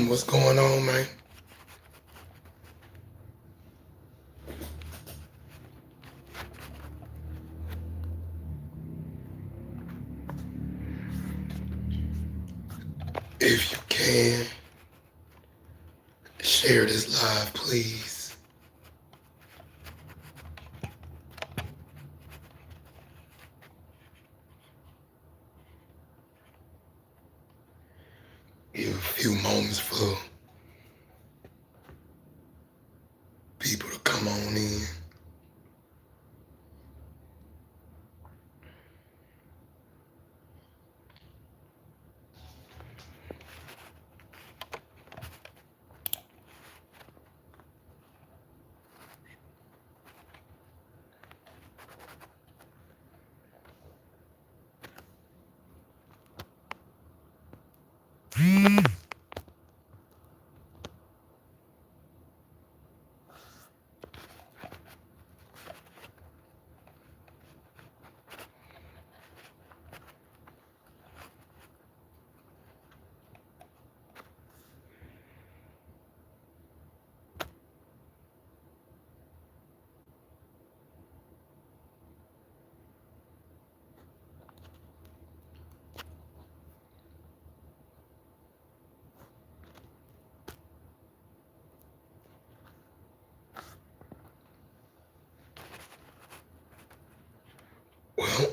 What's going on, man? If you can, share this live, please. Give a few moments for people to come on in. Well,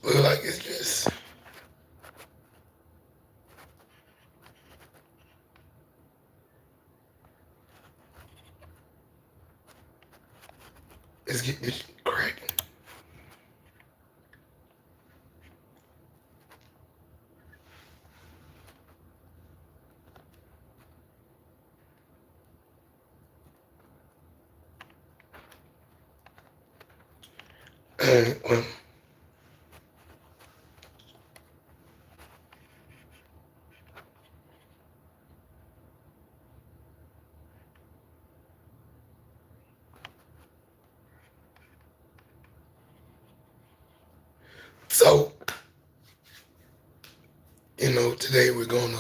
look like it's just let's get this cracking. Well, so today we're gonna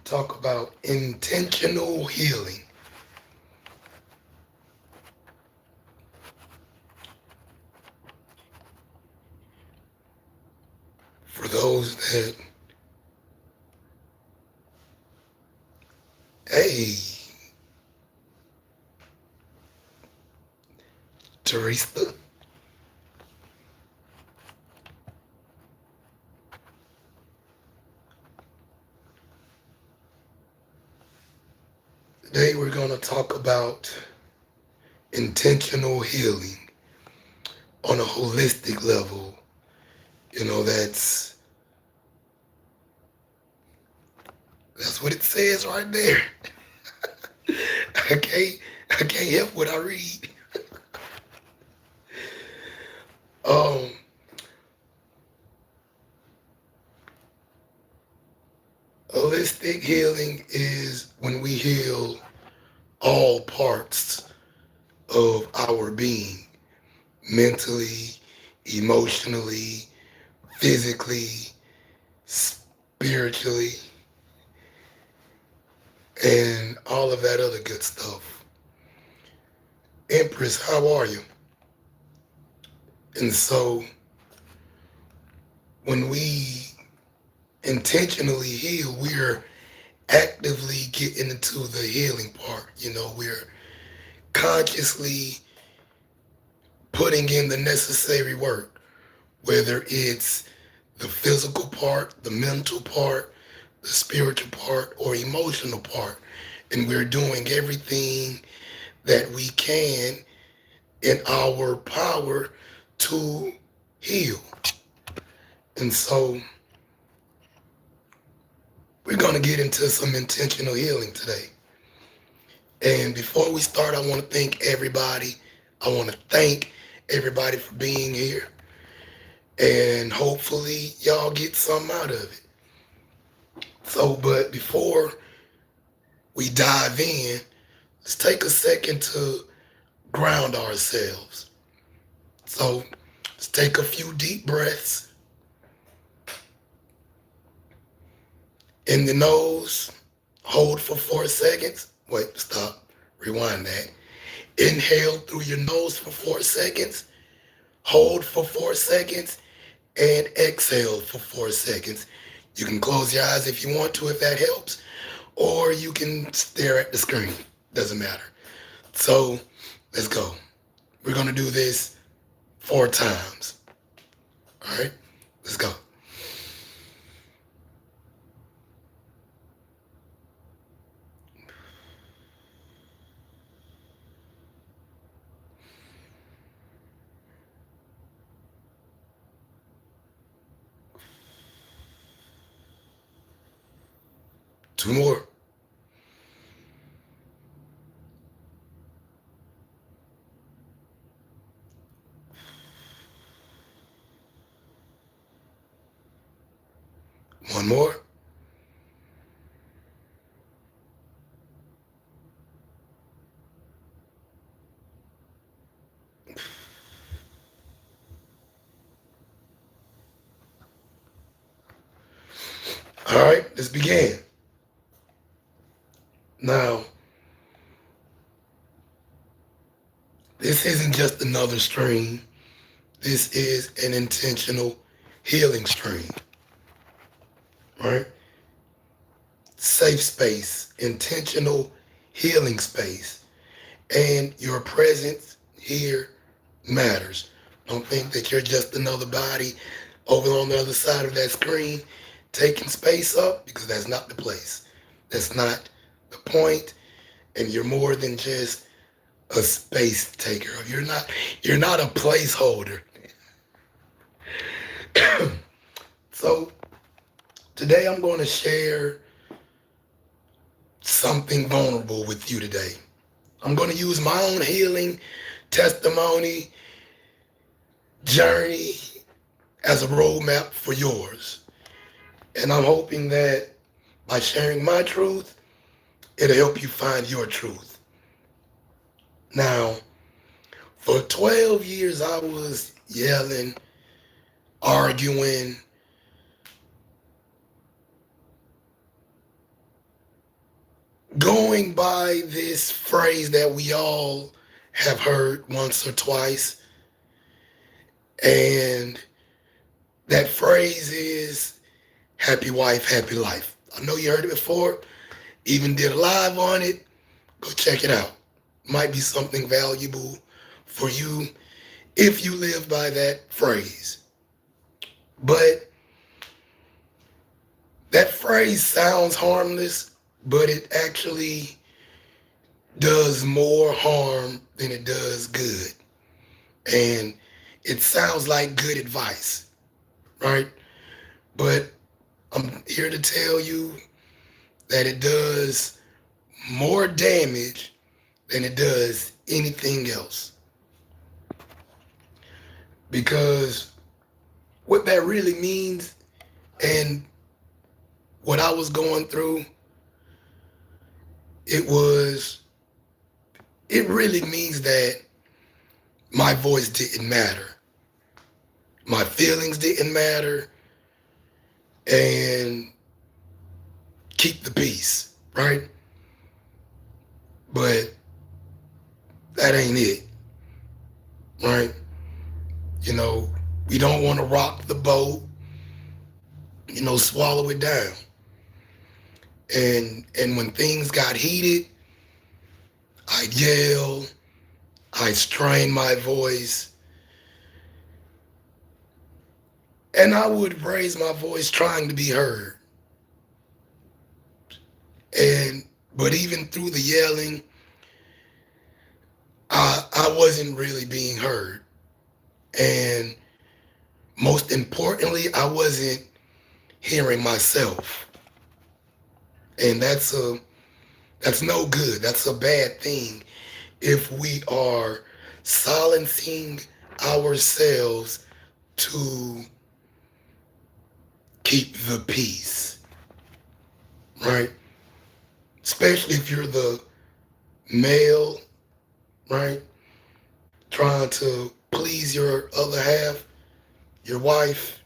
talk about intentional healing. For those that, hey, Teresa, today we're gonna talk about intentional healing on a holistic level. That's what it says right there. I can't I can't help what I read. Um, Holistic healing is when we heal all parts of our being, mentally, emotionally, physically, spiritually, and all of that other good stuff. Empress, how are you? And so when we intentionally heal, we're actively getting into the healing part. We're consciously putting in the necessary work, whether it's the physical part, the mental part, the spiritual part, or emotional part. And we're doing everything that we can in our power to heal. And so we're going to get into some intentional healing today. And before we start, I want to thank everybody. I want to thank everybody for being here. And hopefully y'all get something out of it. So, but before we dive in, let's take a second to ground ourselves. So, let's take a few deep breaths in the nose, hold for 4 seconds. Wait, stop, rewind that. Inhale through your nose for 4 seconds, hold for 4 seconds, and exhale for 4 seconds. You can close your eyes if you want to, if that helps, or you can stare at the screen. Doesn't matter. So let's go. We're going to do this 4 times. All right, let's go. Two more. One more. All right, let's begin. Now, this isn't just another stream. This is an intentional healing stream, right? Safe space, intentional healing space. And your presence here matters. Don't think that you're just another body over on the other side of that screen taking space up, because that's not the place. That's not the point. And you're more than just a space taker. You're not a placeholder. So today I'm going to share something vulnerable with you today. I'm going to use my own healing testimony journey as a roadmap for yours. And I'm hoping that by sharing my truth, it'll help you find your truth. Now, for 12 years, I was yelling, arguing, going by this phrase that we all have heard once or twice. And that phrase is happy wife, happy life. I know you heard it before, even did a live on it. Go check it out. Might be something valuable for you if you live by that phrase. But that phrase sounds harmless, but it actually does more harm than it does good. And it sounds like good advice, right? But I'm here to tell you that it does more damage than it does anything else. Because what that really means, and what I was going through, it really means that my voice didn't matter. My feelings didn't matter. And keep the peace, right? But that ain't it, right? You know, we don't want to rock the boat, swallow it down. And when things got heated, I'd yell, I'd strain my voice, and I would raise my voice trying to be heard. But even through the yelling, I wasn't really being heard. And most importantly, I wasn't hearing myself. And that's no good. That's a bad thing if we are silencing ourselves to keep the peace, right? Especially if you're the male, right? Trying to please your other half, your wife.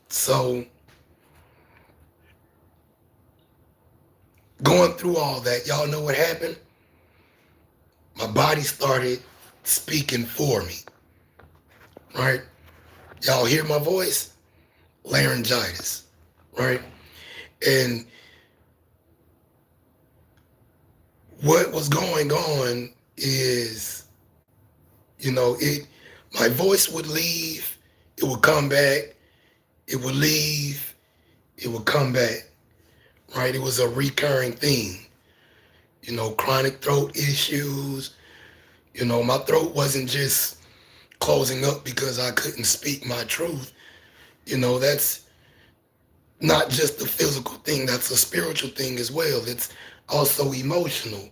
So going through all that, y'all know what happened? My body started speaking for me, right? Y'all hear my voice? Laryngitis, right? And what was going on is, my voice would leave, it would come back, it would leave, it would come back, right? It was a recurring theme. Chronic throat issues. My throat wasn't just closing up because I couldn't speak my truth. That's not just a physical thing, that's a spiritual thing as well. It's also emotional.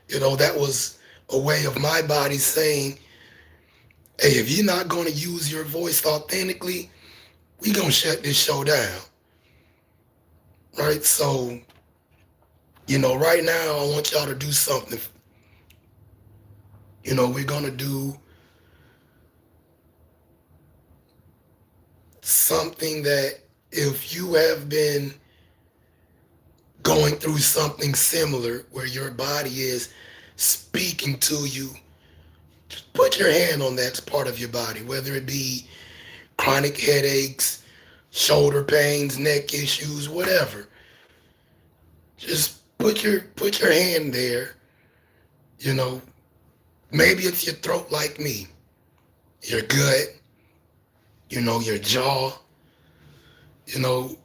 That was a way of my body saying, hey, if you're not going to use your voice authentically, we going to shut this show down. Right? So, right now, I want y'all to do something. We're going to do something that if you have been going through something similar where your body is speaking to you, just put your hand on that part of your body, whether it be chronic headaches, shoulder pains, neck issues, whatever. Just put your hand there. You know, maybe it's your throat like me, your gut, your jaw,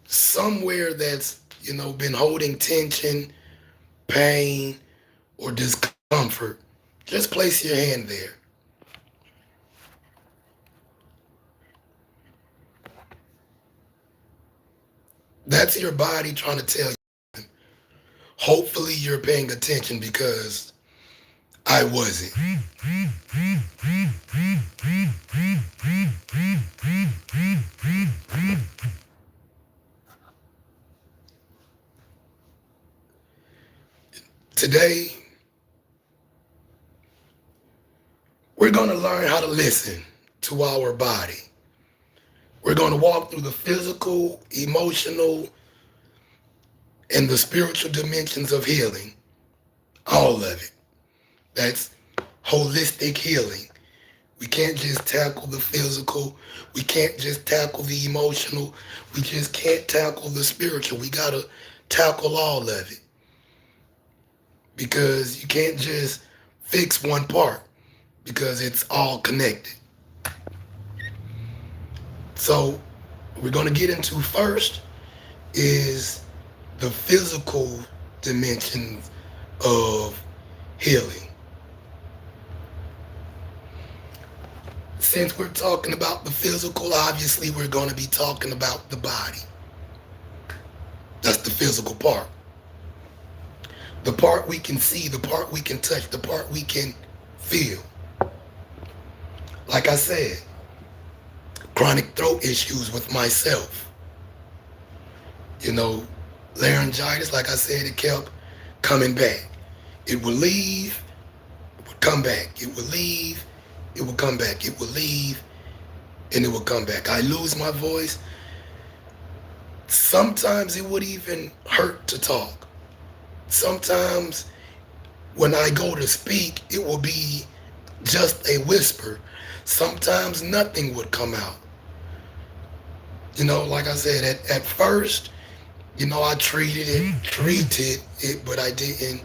somewhere that's, been holding tension, pain, or discomfort. Just place your hand there. That's your body trying to tell you. Hopefully you're paying attention because I wasn't. Today, we're going to learn how to listen to our body. We're going to walk through the physical, emotional, and the spiritual dimensions of healing. All of it. That's holistic healing. We can't just tackle the physical. We can't just tackle the emotional. We just can't tackle the spiritual. We got to tackle all of it. Because you can't just fix one part because it's all connected. So we're going to get into first is the physical dimensions of healing. Since we're talking about the physical, obviously we're going to be talking about the body. That's the physical part. The part we can see, the part we can touch, the part we can feel. Like I said, chronic throat issues with myself. Laryngitis, like I said, it kept coming back. It would leave, it would come back. It would leave, it would come back. It would leave, and it would come back. I lose my voice. Sometimes it would even hurt to talk. Sometimes when I go to speak, it will be just a whisper. Sometimes nothing would come out. Like I said, at first, I treated it, but I didn't.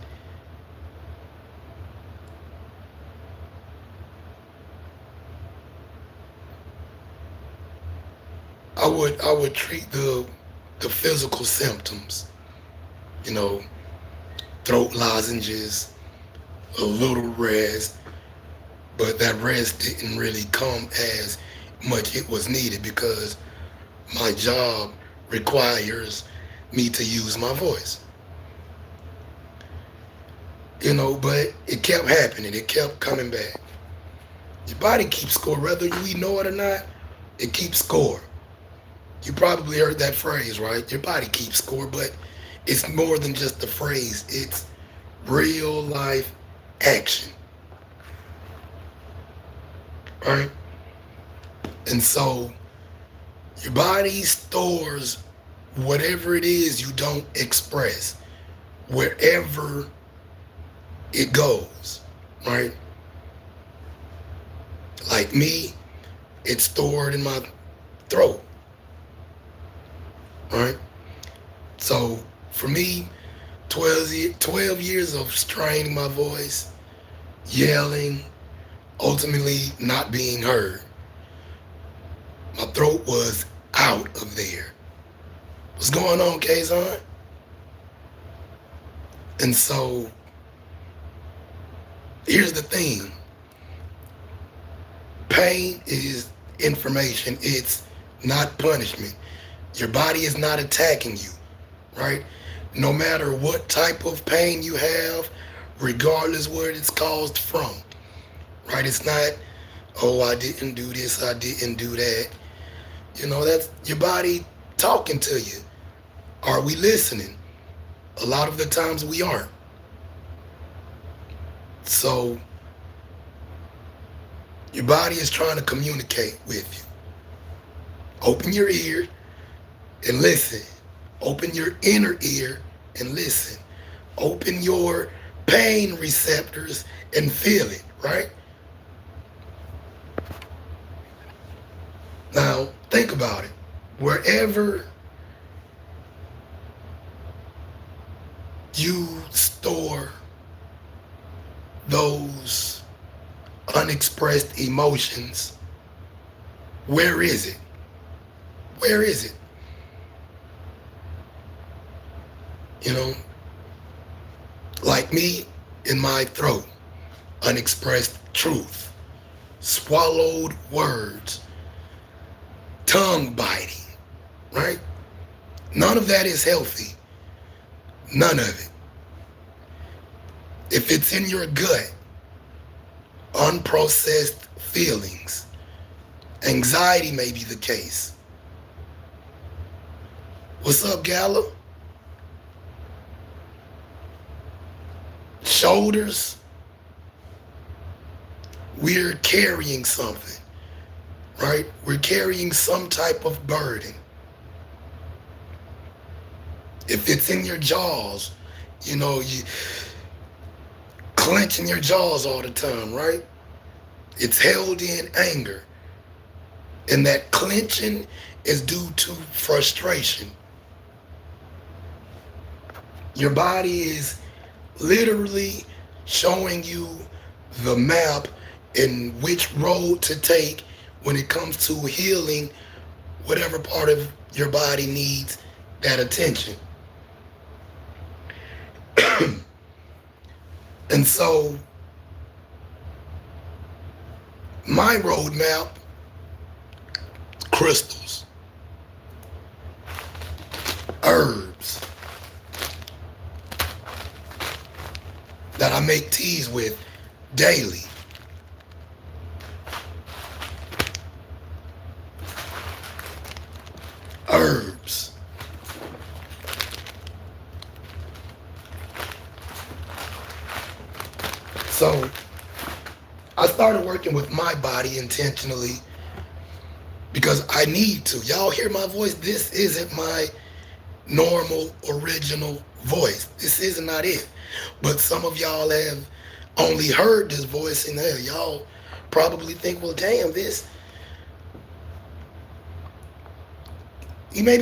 I would treat the physical symptoms, you know, throat lozenges, a little rest, but that rest didn't really come as much it was needed because my job requires me to use my voice. But it kept happening. It kept coming back. Your body keeps score, whether we know it or not. It keeps score. You probably heard that phrase, right? Your body keeps score, but it's more than just a phrase. It's real life action, right? And so your body stores whatever it is you don't express wherever it goes, right? Like me, it's stored in my throat, right? So for me, 12 years of straining my voice, yelling, ultimately not being heard. My throat was out of there. What's going on, Kazon? And so here's the thing. Pain is information. It's not punishment. Your body is not attacking you, right? No matter what type of pain you have, regardless where it's caused from, right? It's not, oh, I didn't do this, I didn't do that. That's your body talking to you. Are we listening? A lot of the times we aren't. So your body is trying to communicate with you. Open your ear and listen. Open your inner ear and listen. Open your pain receptors and feel it, right? Now, think about it. Wherever you store those unexpressed emotions, where is it? Where is it? Like me, in my throat, unexpressed truth, swallowed words, tongue biting, right? None of that is healthy. None of it. If it's in your gut, unprocessed feelings, anxiety may be the case. What's up, Gallo? Shoulders, we're carrying something, right? We're carrying some type of burden. If it's in your jaws, you clenching your jaws all the time, right? It's held in anger. And that clenching is due to frustration. Your body is literally showing you the map in which road to take when it comes to healing whatever part of your body needs that attention. And so my roadmap, crystals, herbs that I make teas with daily. Herbs. So I started working with my body intentionally because I need to. Y'all hear my voice? This isn't my normal, original voice. This is not it. But some of y'all have only heard this voice and y'all probably think, well, damn, maybe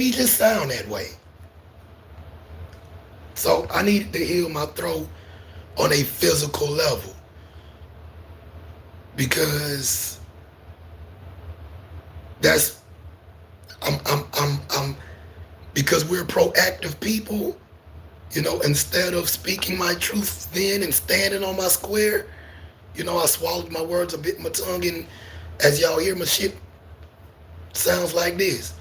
you just sound that way. So I needed to heal my throat on a physical level because because we're proactive people, instead of speaking my truth then and standing on my square, I swallowed my words, a bit my tongue, and as y'all hear, my shit sounds like this,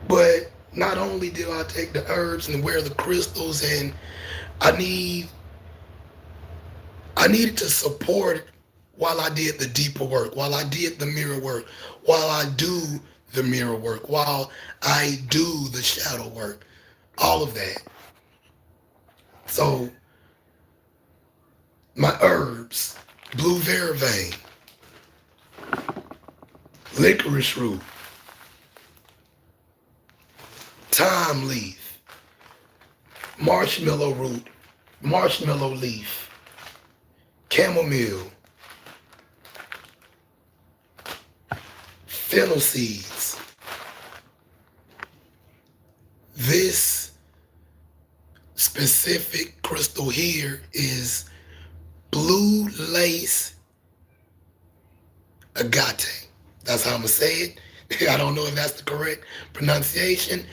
But not only did I take the herbs and wear the crystals, and I needed to support while I did the deeper work, while I did the mirror work, while I do the mirror work, while I do the shadow work, all of that. So my herbs, blue vervain, licorice root, thyme leaf, marshmallow root, marshmallow leaf, chamomile, fennel seeds. This specific crystal here is blue lace agate. That's how I'm gonna say it. I don't know if that's the correct pronunciation,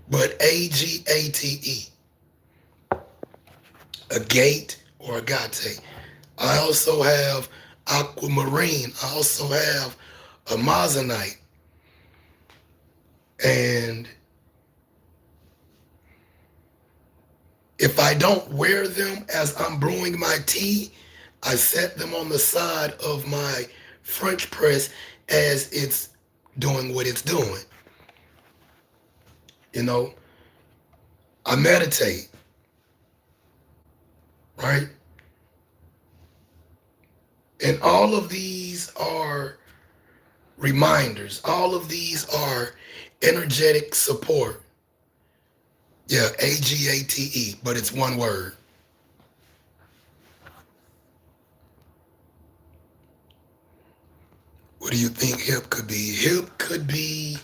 but Agate, agate or agate. I also have aquamarine. I also have amazonite. And if I don't wear them as I'm brewing my tea, I set them on the side of my French press as it's doing what it's doing. You know, I meditate, right? And all of these are reminders. All of these are energetic support. Yeah, Agate, but it's one word. What do you think hip could be? Hip could be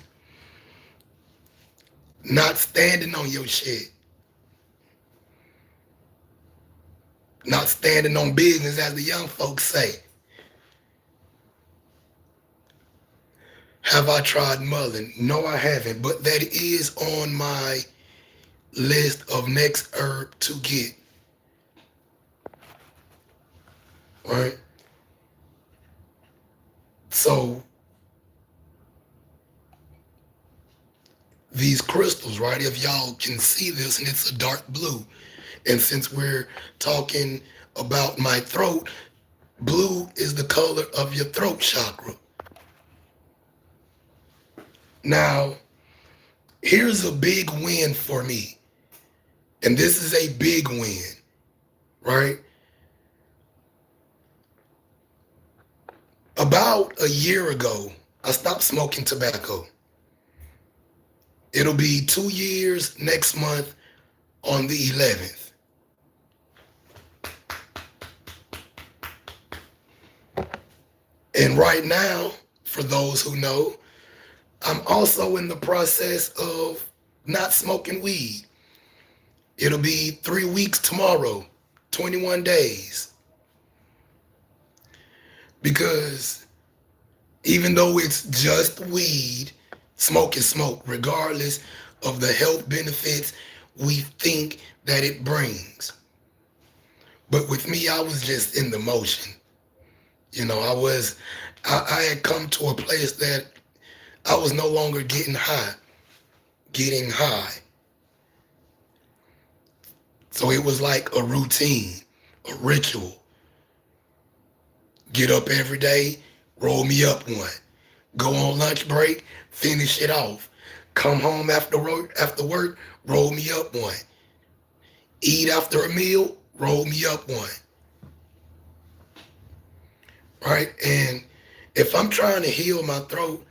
not standing on your shit. Not standing on business, as the young folks say. Have I tried mullein? No, I haven't, but that is on my list of next herb to get. Right? So these crystals, right? If y'all can see this, and it's a dark blue. And since we're talking about my throat, blue is the color of your throat chakra. Now, here's a big win for me. And this is a big win, right? About a year ago, I stopped smoking tobacco. It'll be 2 years next month on the 11th. And right now, for those who know, I'm also in the process of not smoking weed. It'll be 3 weeks tomorrow, 21 days. Because even though it's just weed, smoke is smoke, regardless of the health benefits we think that it brings. But with me, I was just in the motion. You know, I had come to a place that I was no longer getting high. So it was like a routine, a ritual. Get up every day, roll me up one. Go on lunch break, finish it off. Come home after work, roll me up one. Eat after a meal, roll me up one. Right? And if I'm trying to heal my throat,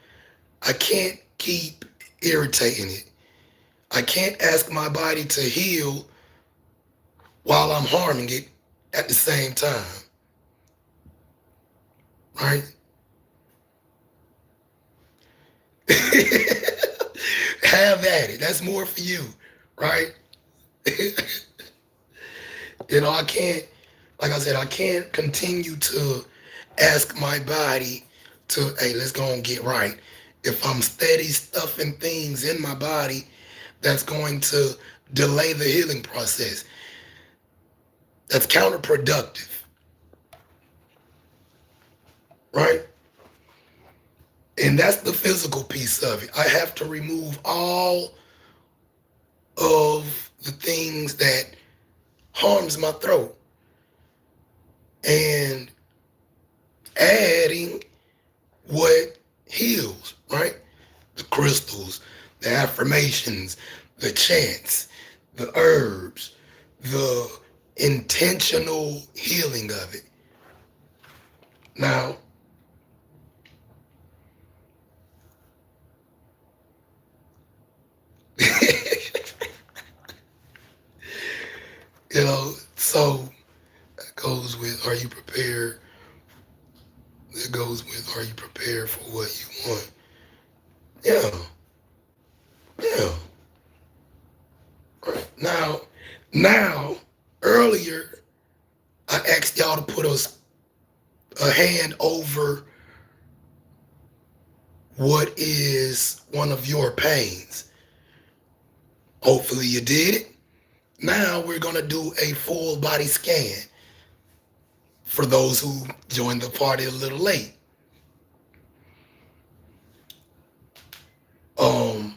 I can't keep irritating it. I can't ask my body to heal while I'm harming it at the same time. Right? Have at it. That's more for you. Right? You know, I can't, like I said, I can't continue to ask my body to, hey, let's go and get right. If I'm steady stuffing things in my body, that's going to delay the healing process. That's counterproductive. Right? And that's the physical piece of it. I have to remove all of the things that harms my throat. And adding what heals, right? The crystals, the affirmations, the chants, the herbs, the intentional healing of it. Now, so that goes with are you prepared? That goes with are you prepared for what you want? Yeah, yeah. Right. Now, earlier, I asked y'all to put a hand over what is one of your pains. Hopefully you did it. Now we're gonna do a full body scan for those who joined the party a little late. Um,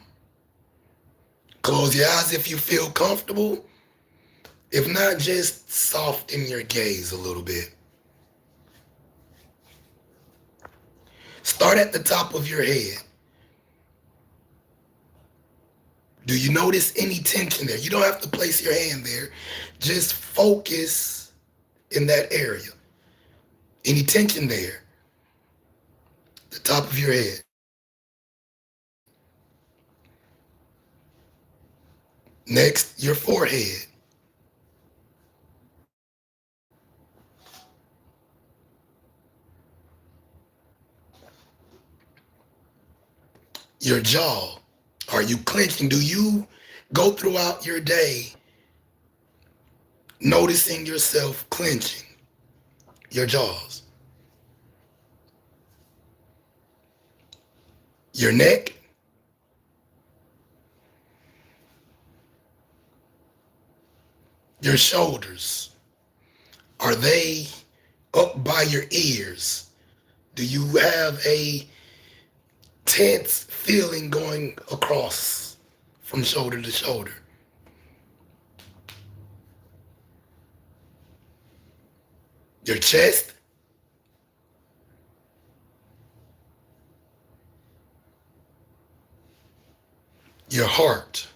Close your eyes if you feel comfortable. If not, just soften your gaze a little bit. Start at the top of your head. Do you notice any tension there? You don't have to place your hand there. Just focus in that area. Any tension there? The top of your head. Next, your forehead. Your jaw. Are you clenching? Do you go throughout your day noticing yourself clenching your jaws? Your neck. Your shoulders. Are they up by your ears? Do you have a tense feeling going across from shoulder to shoulder? Your chest, your heart,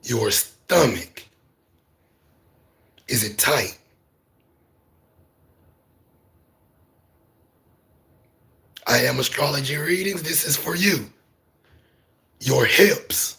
your stomach. Is it tight? I am astrology readings. This is for you. Your hips.